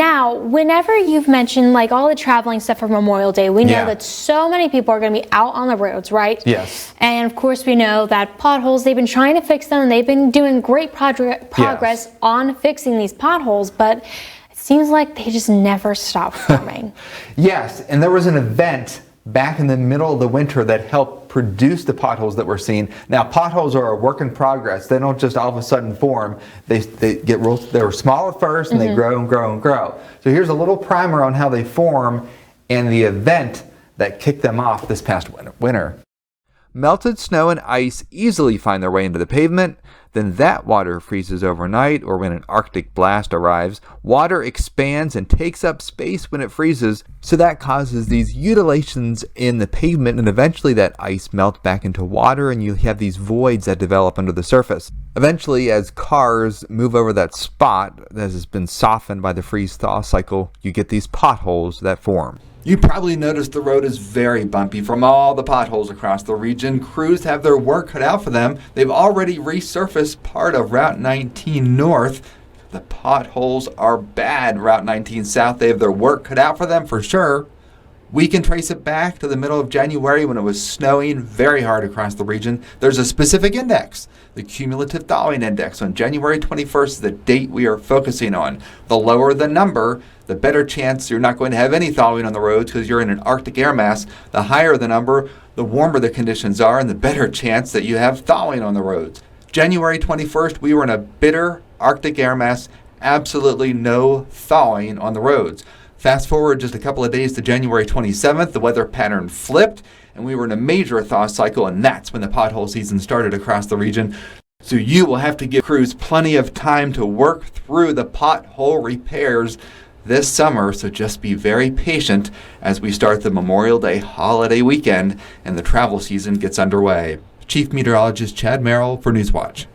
Now, whenever you've mentioned like all the traveling stuff for Memorial Day, we know that so many people are going to be out on the roads, right? Yes. And of course, we know that potholes, they've been trying to fix them, and they've been doing great progress on fixing these potholes, but it seems like they just never stop forming. Yes, and there was an event back in the middle of the winter that helped produce the potholes that we're seeing. Now, potholes are a work in progress. They don't just all of a sudden form. They were small at first, and they grow and grow and grow. So here's a little primer on how they form and the event that kicked them off this past winter. Melted snow and ice easily find their way into the pavement. Then that water freezes overnight, or when an Arctic blast arrives, water expands and takes up space when it freezes, so that causes these undulations in the pavement, and eventually that ice melts back into water, and you have these voids that develop under the surface. Eventually, as cars move over that spot that has been softened by the freeze-thaw cycle, you get these potholes that form. You probably noticed the road is very bumpy from all the potholes across the region. Crews have their work cut out for them. They've already resurfaced part of Route 19 North. The potholes are bad. Route 19 South, they have their work cut out for them for sure. We can trace it back to the middle of January when it was snowing very hard across the region. There's a specific index, the cumulative thawing index. On January 21st is the date we are focusing on. The lower the number, the better chance you're not going to have any thawing on the roads because you're in an Arctic air mass. The higher the number, the warmer the conditions are, and the better chance that you have thawing on the roads. January 21st, we were in a bitter Arctic air mass, absolutely no thawing on the roads. Fast forward just a couple of days to January 27th, the weather pattern flipped, and we were in a major thaw cycle, and that's when the pothole season started across the region. So you will have to give crews plenty of time to work through the pothole repairs this summer, so just be very patient as we start the Memorial Day holiday weekend and the travel season gets underway. Chief Meteorologist Chad Merrill for Newswatch.